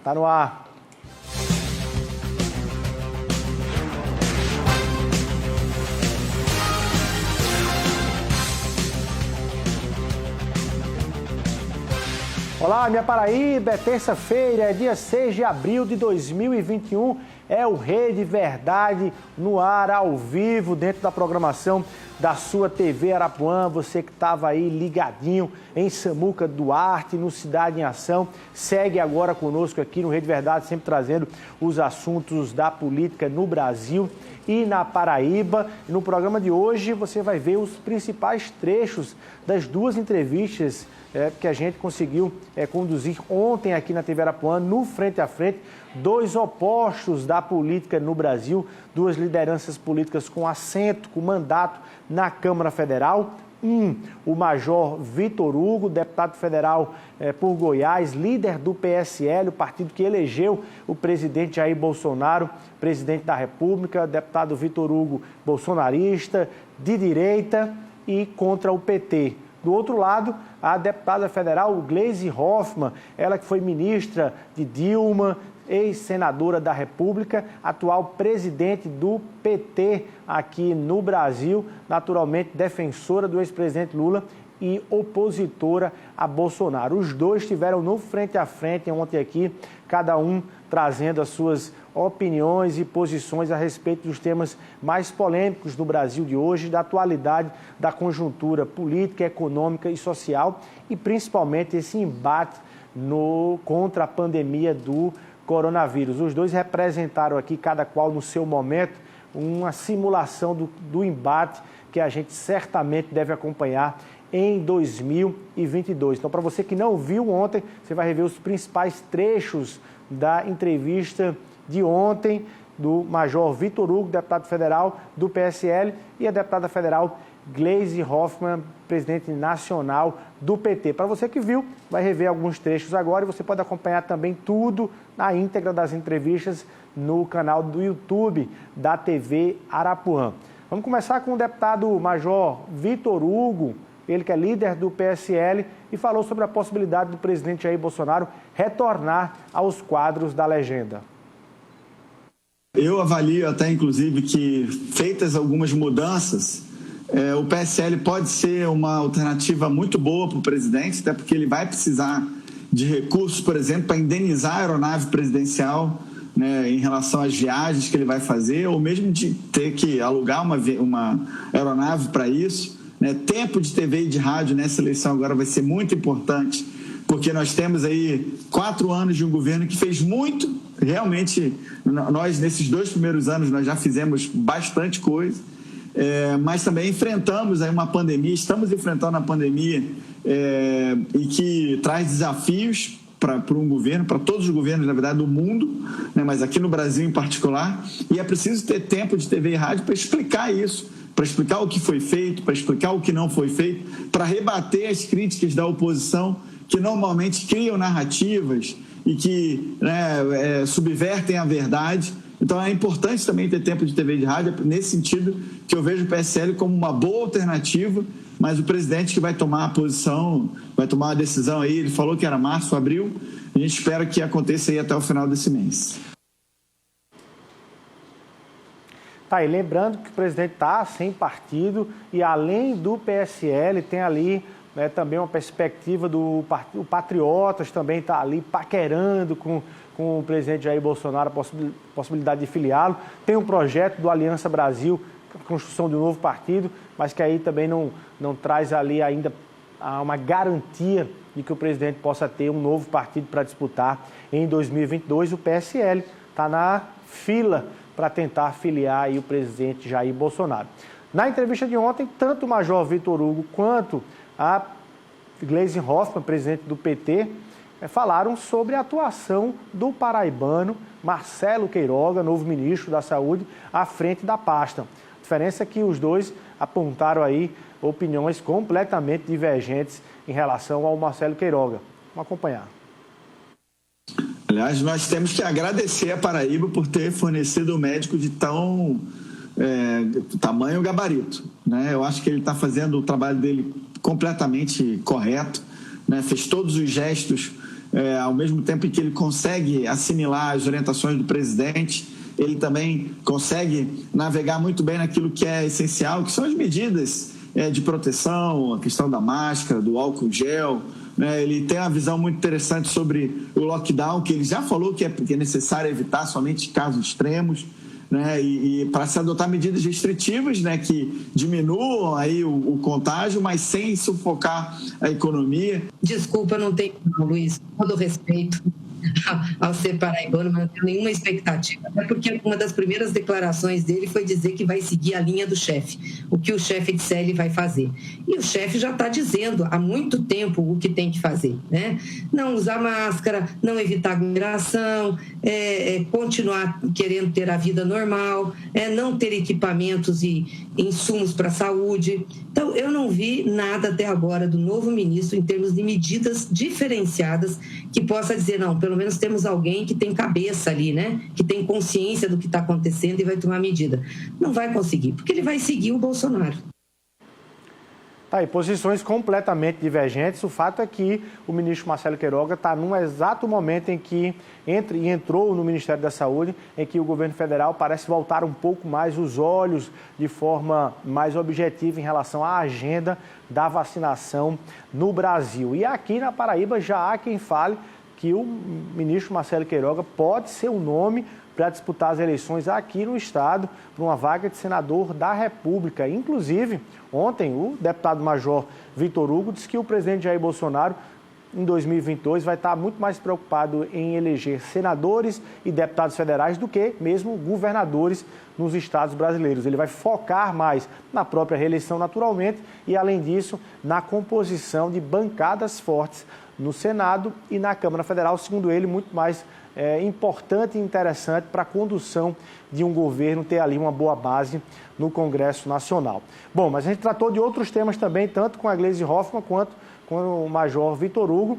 Tá no ar. Olá, minha Paraíba, é terça-feira, é dia 6 de abril de 2021, é o Rede Verdade no ar, ao vivo, dentro da programação da sua TV Arapuã. Você que estava aí ligadinho em Samuca Duarte, no Cidade em Ação, segue agora conosco aqui no Rede Verdade, sempre trazendo os assuntos da política no Brasil e na Paraíba. No programa de hoje você vai ver os principais trechos das duas entrevistas que a gente conseguiu conduzir ontem aqui na TV Arapuã, no Frente a Frente, dois opostos da política no Brasil, duas lideranças políticas com assento, com mandato na Câmara Federal. O Major Vitor Hugo, deputado federal por Goiás, líder do PSL, o partido que elegeu o presidente Jair Bolsonaro, presidente da República, deputado Vitor Hugo, bolsonarista, de direita e contra o PT. Do outro lado, a deputada federal Gleisi Hoffmann, ela que foi ministra de Dilma, ex-senadora da República, atual presidente do PT aqui no Brasil, naturalmente defensora do ex-presidente Lula e opositora a Bolsonaro. Os dois estiveram no Frente a Frente ontem aqui, cada um trazendo as suas opiniões e posições a respeito dos temas mais polêmicos do Brasil de hoje, da atualidade, da conjuntura política, econômica e social e principalmente esse embate contra a pandemia do coronavírus. Os dois representaram aqui, cada qual no seu momento, uma simulação do embate que a gente certamente deve acompanhar em 2022. Então, para você que não viu ontem, você vai rever os principais trechos da entrevista de ontem do Major Vitor Hugo, deputado federal do PSL, e a deputada federal Gleisi Hoffmann, presidente nacional do PT. Para você que viu, vai rever alguns trechos agora e você pode acompanhar também tudo na íntegra das entrevistas no canal do YouTube da TV Arapuã. Vamos começar com o deputado Major Vitor Hugo, ele que é líder do PSL, e falou sobre a possibilidade do presidente Jair Bolsonaro retornar aos quadros da legenda. Eu avalio até, inclusive, que feitas algumas mudanças, o PSL pode ser uma alternativa muito boa para o presidente, até porque ele vai precisar de recursos, por exemplo, para indenizar a aeronave presidencial, né, em relação às viagens que ele vai fazer, ou mesmo de ter que alugar uma aeronave para isso. Tempo de TV e de rádio nessa eleição agora vai ser muito importante, porque nós temos aí 4 anos de um governo que fez muito. Realmente, nós nesses 2 primeiros anos nós já fizemos bastante coisa, mas também enfrentamos aí uma pandemia, estamos enfrentando a pandemia e que traz desafios para um governo, para todos os governos, na verdade, do mundo, né, mas aqui no Brasil em particular, e é preciso ter tempo de TV e rádio para explicar isso, para explicar o que foi feito, para explicar o que não foi feito, para rebater as críticas da oposição, que normalmente criam narrativas e que subvertem a verdade. Então é importante também ter tempo de TV e de rádio, nesse sentido que eu vejo o PSL como uma boa alternativa, mas o presidente que vai tomar a posição, vai tomar uma decisão aí, ele falou que era março, abril, a gente espera que aconteça aí até o final desse mês. Tá, e lembrando que o presidente está sem partido e além do PSL tem ali também uma perspectiva do partido Patriotas, também está ali paquerando com o presidente Jair Bolsonaro a possibilidade de filiá-lo. Tem um projeto do Aliança Brasil, a construção de um novo partido, mas que aí também não traz ali ainda uma garantia de que o presidente possa ter um novo partido para disputar em 2022. O PSL está na fila para tentar filiar aí o presidente Jair Bolsonaro. Na entrevista de ontem, tanto o Major Vitor Hugo quanto a Gleisi Hoffmann, presidente do PT, falaram sobre a atuação do paraibano Marcelo Queiroga, novo ministro da Saúde, à frente da pasta. A diferença é que os dois apontaram aí opiniões completamente divergentes em relação ao Marcelo Queiroga. Vamos acompanhar. Aliás, nós temos que agradecer a Paraíba por ter fornecido um médico de tamanho gabarito, né? Eu acho que ele está fazendo o trabalho dele completamente correto, né? Fez todos os gestos ao mesmo tempo em que ele consegue assimilar as orientações do presidente, ele também consegue navegar muito bem naquilo que é essencial, que são as medidas de proteção, a questão da máscara, do álcool gel, né? Ele tem uma visão muito interessante sobre o lockdown, que ele já falou que é necessário evitar somente casos extremos, né? E para se adotar medidas restritivas, né, que diminuam aí o contágio, mas sem sufocar a economia. Desculpa, não tenho, Luiz, com todo respeito ao ser paraibano, mas não tenho nenhuma expectativa, até porque uma das primeiras declarações dele foi dizer que vai seguir a linha do chefe, o que o chefe disser ele vai fazer. E o chefe já está dizendo há muito tempo o que tem que fazer, né? Não usar máscara, não evitar aglomeração, continuar querendo ter a vida normal, não ter equipamentos e insumos para a saúde. Então, eu não vi nada até agora do novo ministro em termos de medidas diferenciadas que possa dizer, não, pelo menos temos alguém que tem cabeça ali, né? Que tem consciência do que está acontecendo e vai tomar medida. Não vai conseguir, porque ele vai seguir o Bolsonaro. Tá aí, posições completamente divergentes. O fato é que o ministro Marcelo Queiroga está num exato momento em que entrou no Ministério da Saúde, em que o governo federal parece voltar um pouco mais os olhos de forma mais objetiva em relação à agenda da vacinação no Brasil. E aqui na Paraíba já há quem fale que o ministro Marcelo Queiroga pode ser um nome para disputar as eleições aqui no estado, para uma vaga de senador da República. Inclusive, ontem, o deputado-major Vitor Hugo disse que o presidente Jair Bolsonaro, em 2022, vai estar muito mais preocupado em eleger senadores e deputados federais do que mesmo governadores nos estados brasileiros. Ele vai focar mais na própria reeleição, naturalmente, e, além disso, na composição de bancadas fortes no Senado e na Câmara Federal, segundo ele, muito mais importante e interessante para a condução de um governo ter ali uma boa base no Congresso Nacional. Bom, mas a gente tratou de outros temas também, tanto com a Gleisi Hoffmann quanto com o Major Vitor Hugo.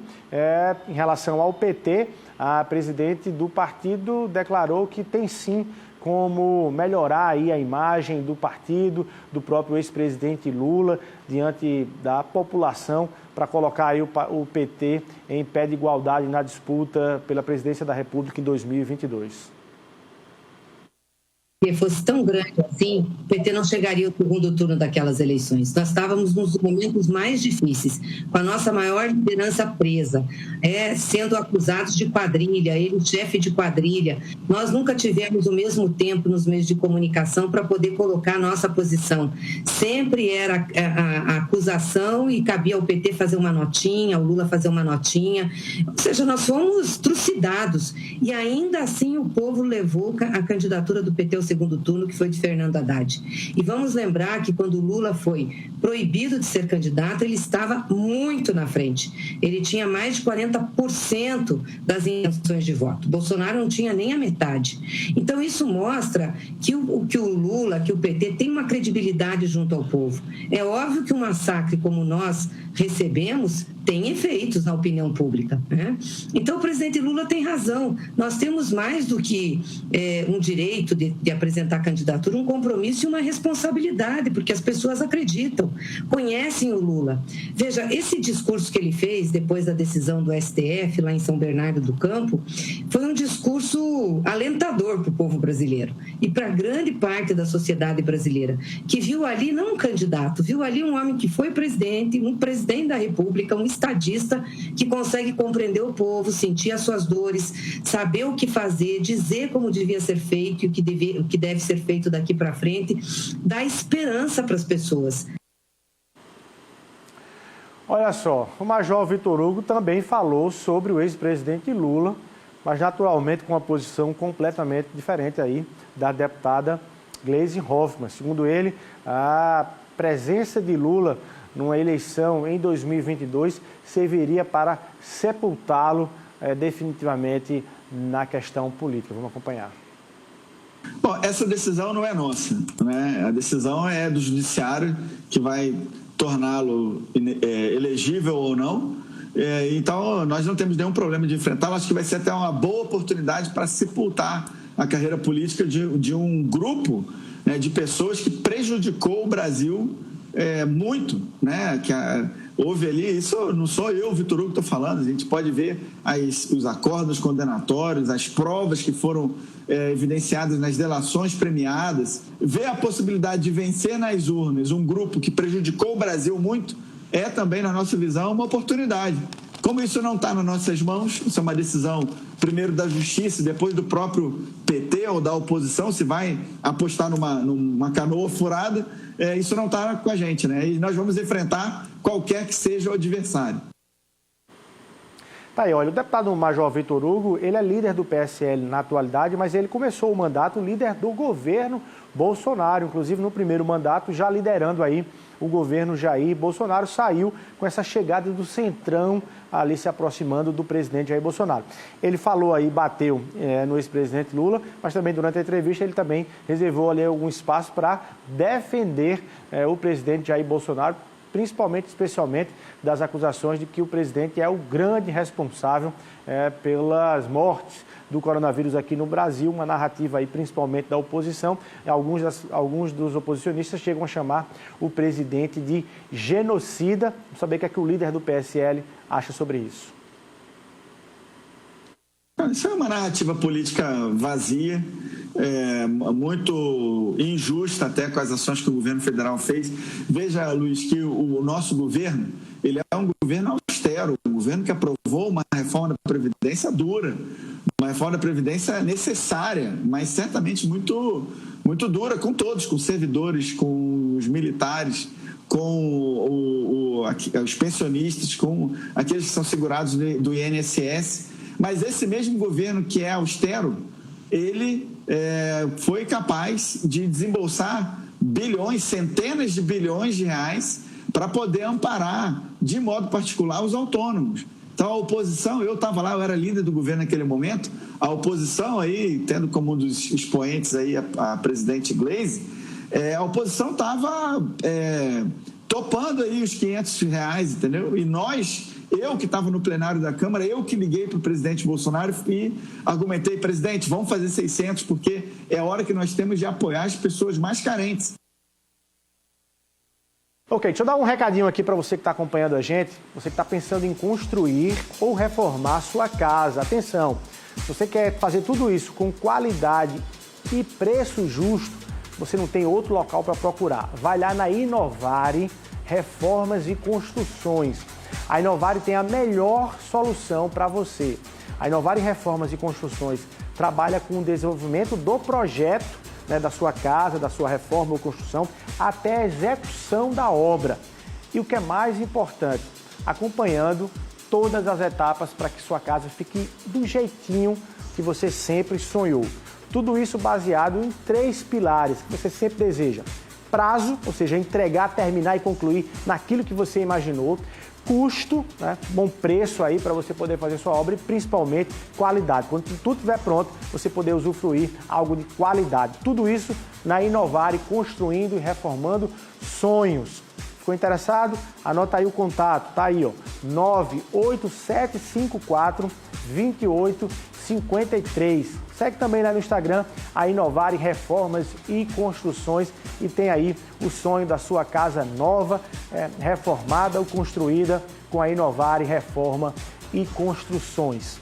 Em relação ao PT, a presidente do partido declarou que tem sim como melhorar aí a imagem do partido, do próprio ex-presidente Lula, diante da população, para colocar aí o PT em pé de igualdade na disputa pela presidência da República em 2022. Se fosse tão grande assim, o PT não chegaria ao segundo turno daquelas eleições. Nós estávamos nos momentos mais difíceis, com a nossa maior liderança presa, sendo acusados de quadrilha, ele chefe de quadrilha. Nós nunca tivemos o mesmo tempo nos meios de comunicação para poder colocar a nossa posição. Sempre era a acusação e cabia ao PT fazer uma notinha, ao Lula fazer uma notinha. Ou seja, nós fomos trucidados. E ainda assim o povo levou a candidatura do PT ao segundo turno, que foi de Fernando Haddad. E vamos lembrar que quando o Lula foi proibido de ser candidato, ele estava muito na frente. Ele tinha mais de 40% das intenções de voto. Bolsonaro não tinha nem a metade. Então isso mostra que o Lula, que o PT tem uma credibilidade junto ao povo. É óbvio que um massacre como nós recebemos tem efeitos na opinião pública, né? Então o presidente Lula tem razão. Nós temos mais do que um direito de apresentar candidatura, um compromisso e uma responsabilidade, porque as pessoas acreditam, conhecem o Lula. Veja, esse discurso que ele fez depois da decisão do STF lá em São Bernardo do Campo foi um discurso alentador para o povo brasileiro e para grande parte da sociedade brasileira, que viu ali não um candidato, viu ali um homem que foi presidente, um presidente da República, um estadista que consegue compreender o povo, sentir as suas dores, saber o que fazer, dizer como devia ser feito e o que deve ser feito daqui para frente, dar esperança para as pessoas. Olha só, o Major Vitor Hugo também falou sobre o ex-presidente Lula, mas naturalmente com uma posição completamente diferente aí da deputada Gleisi Hoffmann. Segundo ele, a presença de Lula numa eleição em 2022 serviria para sepultá-lo definitivamente na questão política. Vamos acompanhar. Bom, essa decisão não é nossa, né? A decisão é do judiciário, que vai torná-lo elegível ou não. Então, nós não temos nenhum problema de enfrentá-lo. Acho que vai ser até uma boa oportunidade para sepultar a carreira política de um grupo, né, de pessoas que prejudicou o Brasil muito, né? Que Houve ali, isso não sou eu, Vitor Hugo, estou falando, a gente pode ver os acordos condenatórios, as provas que foram evidenciadas nas delações premiadas, ver a possibilidade de vencer nas urnas um grupo que prejudicou o Brasil muito, é também, na nossa visão, uma oportunidade. Como isso não está nas nossas mãos, isso é uma decisão, primeiro da Justiça e depois do próprio PT ou da oposição, se vai apostar numa canoa furada, isso não está com a gente, né? E nós vamos enfrentar qualquer que seja o adversário. Tá aí, olha, o deputado Major Vitor Hugo, ele é líder do PSL na atualidade, mas ele começou o mandato líder do governo Bolsonaro, inclusive no primeiro mandato, já liderando aí o governo Jair Bolsonaro, saiu com essa chegada do Centrão ali se aproximando do presidente Jair Bolsonaro. Ele falou aí, bateu no ex-presidente Lula, mas também durante a entrevista ele também reservou ali algum espaço para defender o presidente Jair Bolsonaro, principalmente, especialmente, das acusações de que o presidente é o grande responsável pelas mortes do coronavírus aqui no Brasil, uma narrativa aí principalmente da oposição. Alguns dos oposicionistas chegam a chamar o presidente de genocida. Vamos saber o que é que o líder do PSL acha sobre isso. Isso é uma narrativa política vazia, muito injusta até com as ações que o governo federal fez. Veja, Luiz, que o nosso governo, ele é um governo austero, um governo que aprovou uma reforma da Previdência dura, uma reforma da Previdência necessária, mas certamente muito, muito dura com todos, com os servidores, com os militares, com os pensionistas, com aqueles que são segurados do INSS. Mas esse mesmo governo que é austero, ele foi capaz de desembolsar bilhões, centenas de bilhões de reais para poder amparar, de modo particular, os autônomos. Então, a oposição, eu estava lá, eu era líder do governo naquele momento, a oposição aí, tendo como um dos expoentes aí a presidente Gleisi, a oposição estava topando aí os R$500, entendeu? E eu que estava no plenário da Câmara, eu que liguei para o presidente Bolsonaro e argumentei, presidente, vamos fazer 600, porque é a hora que nós temos de apoiar as pessoas mais carentes. Ok, deixa eu dar um recadinho aqui para você que está acompanhando a gente, você que está pensando em construir ou reformar a sua casa. Atenção, se você quer fazer tudo isso com qualidade e preço justo, você não tem outro local para procurar. Vai lá na Inovare Reformas e Construções. A Inovare tem a melhor solução para você. A Inovare Reformas e Construções trabalha com o desenvolvimento do projeto, da sua casa, da sua reforma ou construção, até a execução da obra. E o que é mais importante, acompanhando todas as etapas para que sua casa fique do jeitinho que você sempre sonhou. Tudo isso baseado em 3 pilares que você sempre deseja. Prazo, ou seja, entregar, terminar e concluir naquilo que você imaginou. Custo, bom preço aí para você poder fazer sua obra e principalmente qualidade. Quando tudo estiver pronto, você poder usufruir algo de qualidade. Tudo isso na Inovare, construindo e reformando sonhos. Ficou interessado? Anota aí o contato, tá aí, ó, 98754-2853. Segue também lá no Instagram, a Inovare Reformas e Construções, e tem aí o sonho da sua casa nova, reformada ou construída com a Inovare Reforma e Construções.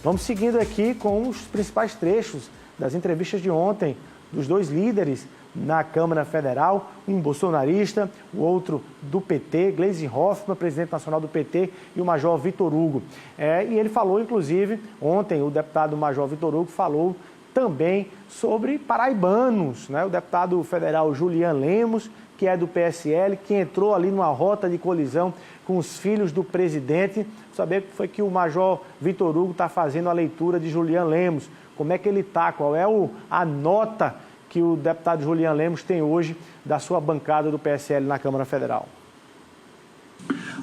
Vamos seguindo aqui com os principais trechos das entrevistas de ontem dos 2 líderes na Câmara Federal, um bolsonarista, o outro do PT, Gleisi Hoffmann, presidente nacional do PT, e o Major Vitor Hugo. E ele falou, inclusive, ontem, o deputado Major Vitor Hugo falou também sobre paraibanos, o deputado federal Julian Lemos, que é do PSL, que entrou ali numa rota de colisão com os filhos do presidente. Saber que foi que o Major Vitor Hugo está fazendo a leitura de Julian Lemos, como é que ele está, qual é a nota que o deputado Julian Lemos tem hoje da sua bancada do PSL na Câmara Federal.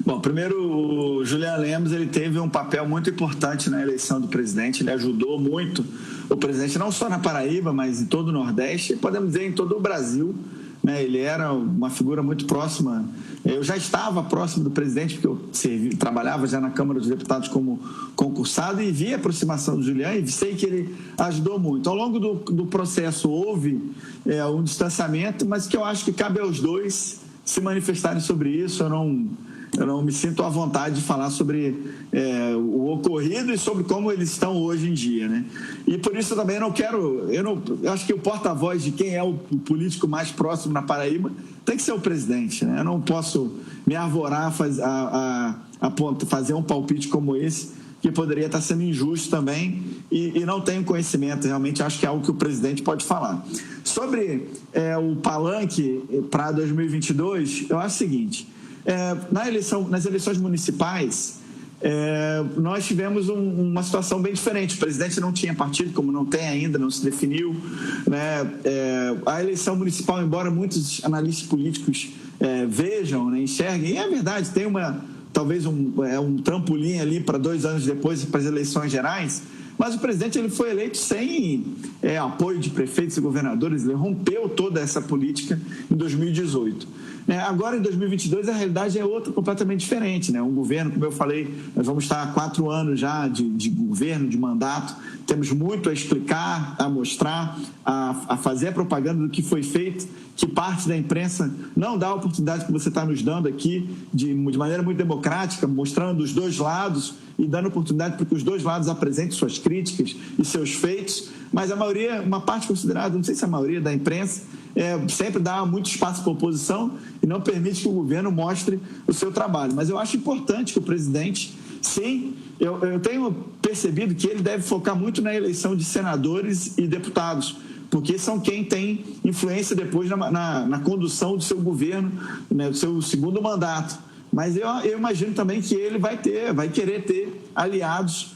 Bom, primeiro, o Julian Lemos ele teve um papel muito importante na eleição do presidente, ele ajudou muito o presidente, não só na Paraíba, mas em todo o Nordeste, e podemos dizer em todo o Brasil. Ele era uma figura muito próxima. Eu já estava próximo do presidente, porque eu trabalhava já na Câmara dos Deputados como concursado e vi a aproximação do Julian e sei que ele ajudou muito. Ao longo do processo houve um distanciamento, mas que eu acho que cabe aos dois se manifestarem sobre isso. Eu eu não me sinto à vontade de falar sobre o ocorrido e sobre como eles estão hoje em dia, né? E por isso eu também não quero, eu acho que o porta-voz de quem é o político mais próximo na Paraíba tem que ser o presidente, né? Eu não posso me arvorar a fazer um palpite como esse, que poderia estar sendo injusto também, e não tenho conhecimento, realmente acho que é algo que o presidente pode falar. Sobre o palanque para 2022, eu acho o seguinte, nas eleições municipais, nós tivemos uma situação bem diferente. O presidente não tinha partido, como não tem ainda, não se definiu, né? A eleição municipal, embora muitos analistas políticos vejam, né, enxerguem, e é verdade, tem talvez um trampolim ali para 2 anos depois, para as eleições gerais, mas o presidente ele foi eleito sem apoio de prefeitos e governadores, ele rompeu toda essa política em 2018. Agora, em 2022, a realidade é outra, completamente diferente, né? Um governo, como eu falei, nós vamos estar há 4 anos já de governo, de mandato, temos muito a explicar, a mostrar, a fazer a propaganda do que foi feito, que parte da imprensa não dá a oportunidade que você está nos dando aqui, de maneira muito democrática, mostrando os dois lados e dando oportunidade para que os dois lados apresentem suas críticas e seus feitos, mas a maioria, uma parte considerada, não sei se a maioria da imprensa, sempre dá muito espaço para a oposição e não permite que o governo mostre o seu trabalho. Mas eu acho importante que o presidente, sim, eu tenho percebido que ele deve focar muito na eleição de senadores e deputados, porque são quem tem influência depois na condução do seu governo, né, do seu segundo mandato. Mas eu imagino também que ele vai querer ter aliados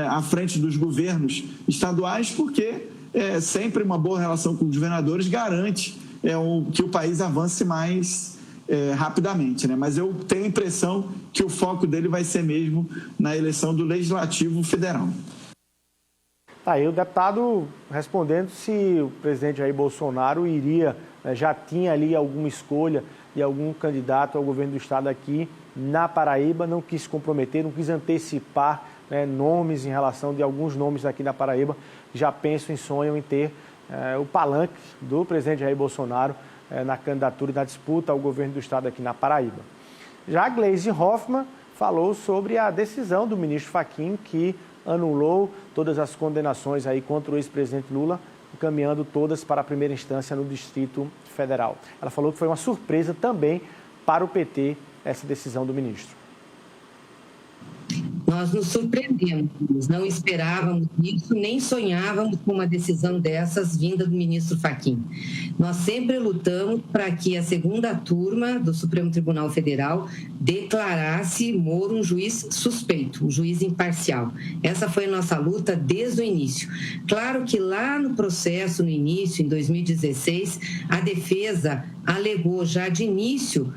à frente dos governos estaduais, porque sempre uma boa relação com os governadores garante que o país avance mais rapidamente, né? Mas eu tenho a impressão que o foco dele vai ser mesmo na eleição do Legislativo Federal. Tá aí o deputado respondendo se o presidente Jair Bolsonaro já tinha ali alguma escolha e algum candidato ao governo do estado aqui na Paraíba, não quis se comprometer, não quis antecipar nomes em relação de alguns nomes aqui na Paraíba, já pensam e sonham em ter o palanque do presidente Jair Bolsonaro na candidatura e na disputa ao governo do estado aqui na Paraíba. Já a Gleisi Hoffmann falou sobre a decisão do ministro Fachin, que anulou todas as condenações aí contra o ex-presidente Lula, encaminhando todas para a primeira instância no Distrito Federal. Ela falou que foi uma surpresa também para o PT essa decisão do ministro. Nós nos surpreendemos, não esperávamos isso, nem sonhávamos com uma decisão dessas vinda do ministro Fachin. Nós sempre lutamos para que a segunda turma do Supremo Tribunal Federal declarasse Moro um juiz suspeito, um juiz imparcial. Essa foi a nossa luta desde o início. Claro que lá no processo, no início, em 2016, a defesa alegou já de início,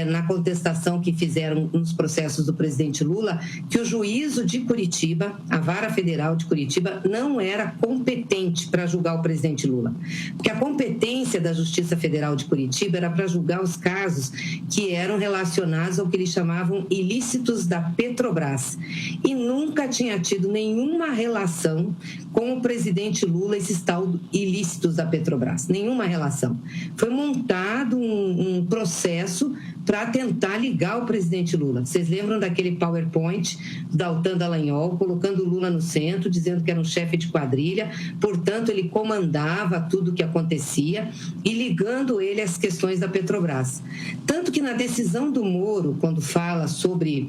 na contestação que fizeram nos processos do presidente Lula, que o juízo de Curitiba, a Vara Federal de Curitiba, não era competente para julgar o presidente Lula. Porque a competência da Justiça Federal de Curitiba era para julgar os casos que eram relacionados ao que eles chamavam ilícitos da Petrobras. E nunca tinha tido nenhuma relação com o presidente Lula, esses tal ilícitos da Petrobras. Nenhuma relação. Foi montado um processo para tentar ligar o presidente Lula. Vocês lembram daquele PowerPoint do Daltan Dallagnol, colocando o Lula no centro, dizendo que era um chefe de quadrilha, portanto, ele comandava tudo o que acontecia e ligando ele às questões da Petrobras. Tanto que na decisão do Moro, quando fala sobre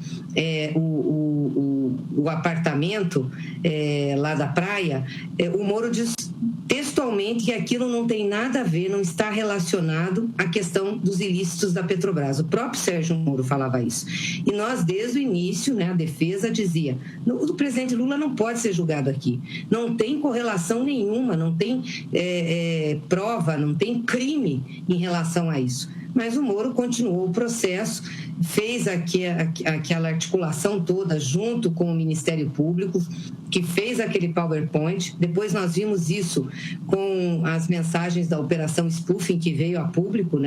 o apartamento lá da praia, o Moro diz textualmente que aquilo não tem nada a ver, não está relacionado à questão dos ilícitos da Petrobras. O próprio Sérgio Moro falava isso. E nós, desde o início, a defesa dizia, o presidente Lula não pode ser julgado aqui. Não tem correlação nenhuma, não tem prova, não tem crime em relação a isso. Mas o Moro continuou o processo, fez aquela articulação toda junto com o Ministério Público, que fez aquele PowerPoint. Depois nós vimos isso com as mensagens da Operação Spoofing, que veio a público,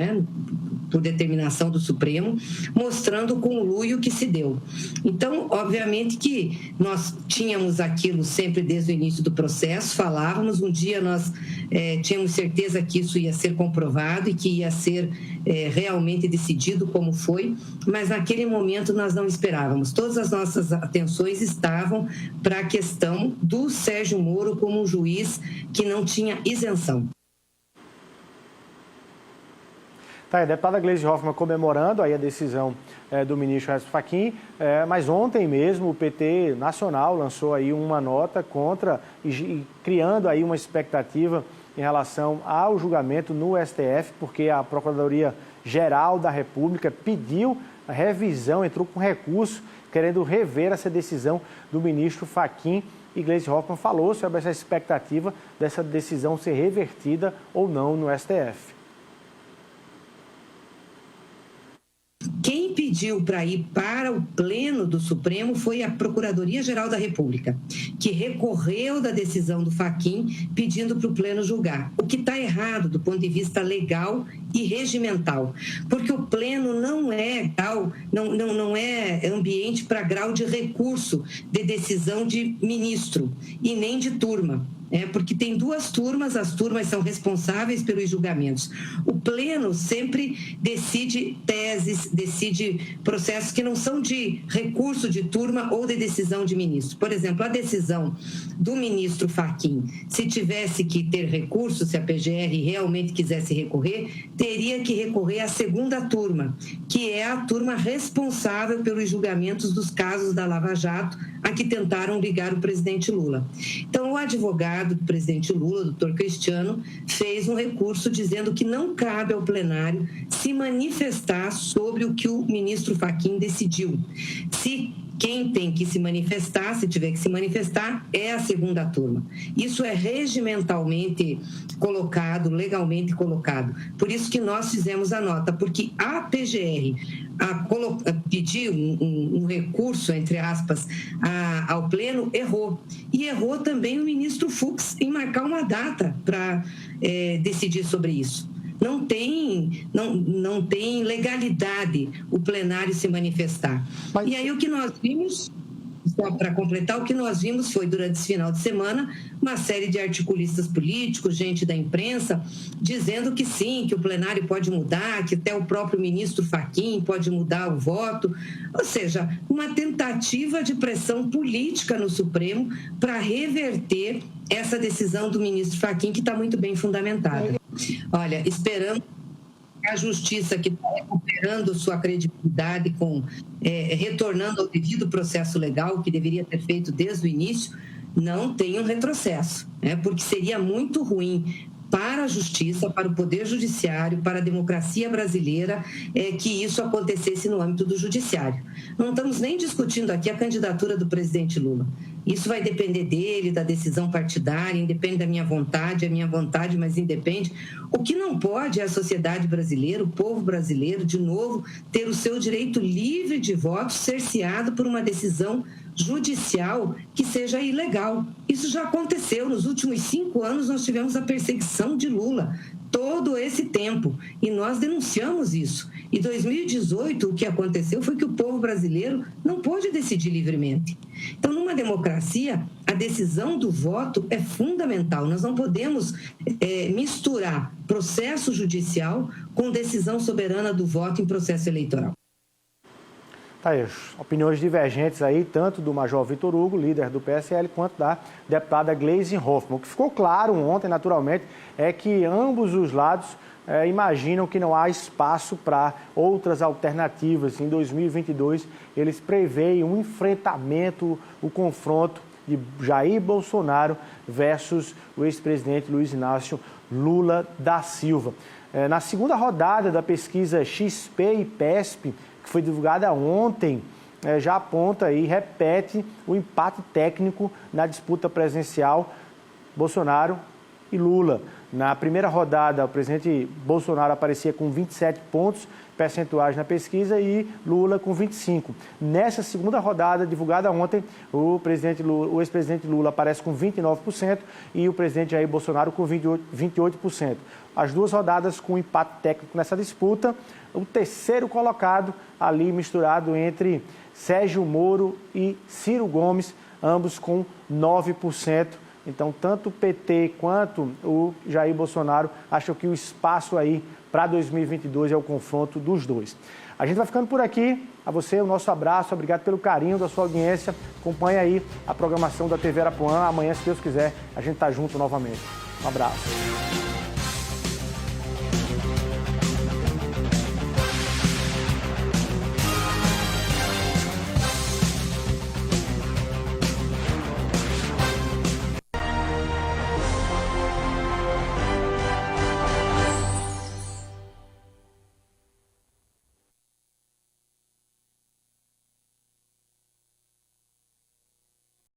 por determinação do Supremo, mostrando o conluio que se deu. Então, obviamente que nós tínhamos aquilo sempre desde o início do processo, falávamos, um dia nós tínhamos certeza que isso ia ser comprovado e que ia ser realmente decidido como foi, mas naquele momento nós não esperávamos. Todas as nossas atenções estavam para a questão do Sérgio Moro como um juiz que não tinha isenção. Tá, a deputada Gleisi Hoffmann comemorando aí a decisão do ministro Edson Fachin, mas ontem mesmo o PT Nacional lançou aí uma nota contra e criando aí uma expectativa em relação ao julgamento no STF, porque a Procuradoria-Geral da República pediu a revisão, entrou com recurso querendo rever essa decisão do ministro Fachin, e Gleisi Hoffmann falou sobre essa expectativa dessa decisão ser revertida ou não no STF. Quem pediu para ir para o pleno do Supremo foi a Procuradoria-Geral da República, que recorreu da decisão do Fachin pedindo para o pleno julgar. O que está errado do ponto de vista legal e regimental, porque o pleno não é ambiente para grau de recurso de decisão de ministro e nem de turma. Porque tem duas turmas, as turmas são responsáveis pelos julgamentos. O pleno sempre decide teses, decide processos que não são de recurso de turma ou de decisão de ministro. Por exemplo, a decisão do ministro Fachin, se tivesse que ter recurso, se a PGR realmente quisesse recorrer, teria que recorrer à segunda turma, que é a turma responsável pelos julgamentos dos casos da Lava Jato, a que tentaram ligar o presidente Lula. Então, o advogado do presidente Lula, o doutor Cristiano, fez um recurso dizendo que não cabe ao plenário se manifestar sobre o que o ministro Fachin decidiu. Se quem tem que se manifestar, se tiver que se manifestar, é a segunda turma. Isso é regimentalmente colocado, legalmente colocado. Por isso que nós fizemos a nota, porque a PGR pediu um recurso, entre aspas, ao pleno, errou. E errou também o ministro Fux em marcar uma data para decidir sobre isso. Não tem legalidade o plenário se manifestar. Mas... E aí o que nós vimos, só para completar, o que nós vimos foi, durante esse final de semana, uma série de articulistas políticos, gente da imprensa, dizendo que sim, que o plenário pode mudar, que até o próprio ministro Fachin pode mudar o voto. Ou seja, uma tentativa de pressão política no Supremo para reverter essa decisão do ministro Fachin, que está muito bem fundamentada. Olha, esperamos que a justiça, que está recuperando sua credibilidade, retornando ao devido processo legal, que deveria ter feito desde o início, não tenha um retrocesso, porque seria muito ruim para a justiça, para o poder judiciário, para a democracia brasileira, que isso acontecesse no âmbito do judiciário. Não estamos nem discutindo aqui a candidatura do presidente Lula. Isso vai depender dele, da decisão partidária, independe da minha vontade, mas independe. O que não pode é a sociedade brasileira, o povo brasileiro, de novo, ter o seu direito livre de voto cerceado por uma decisão judicial que seja ilegal. Isso já aconteceu. Nos últimos 5 anos, nós tivemos a perseguição de Lula todo esse tempo, e nós denunciamos isso. Em 2018, o que aconteceu foi que o povo brasileiro não pôde decidir livremente. Então, numa democracia, a decisão do voto é fundamental. Nós não podemos misturar processo judicial com decisão soberana do voto em processo eleitoral. Tá aí, opiniões divergentes aí, tanto do Major Vitor Hugo, líder do PSL, quanto da deputada Gleisi Hoffmann. O que ficou claro ontem, naturalmente, é que ambos os lados imaginam que não há espaço para outras alternativas. Em 2022, eles preveem um enfrentamento, o confronto de Jair Bolsonaro versus o ex-presidente Luiz Inácio Lula da Silva. Na segunda rodada da pesquisa XP e PESP, que foi divulgada ontem, já aponta e repete o empate técnico na disputa presidencial. Bolsonaro e Lula. Na primeira rodada, o presidente Bolsonaro aparecia com 27 pontos percentuais na pesquisa e Lula com 25. Nessa segunda rodada, divulgada ontem, o ex-presidente Lula aparece com 29% e o presidente Jair Bolsonaro com 28%. As duas rodadas com empate técnico nessa disputa. O terceiro colocado ali misturado entre Sérgio Moro e Ciro Gomes, ambos com 9%. Então, tanto o PT quanto o Jair Bolsonaro acham que o espaço aí para 2022 é o confronto dos dois. A gente vai ficando por aqui. A você, o nosso abraço. Obrigado pelo carinho da sua audiência. Acompanhe aí a programação da TV Arapuã. Amanhã, se Deus quiser, a gente está junto novamente. Um abraço.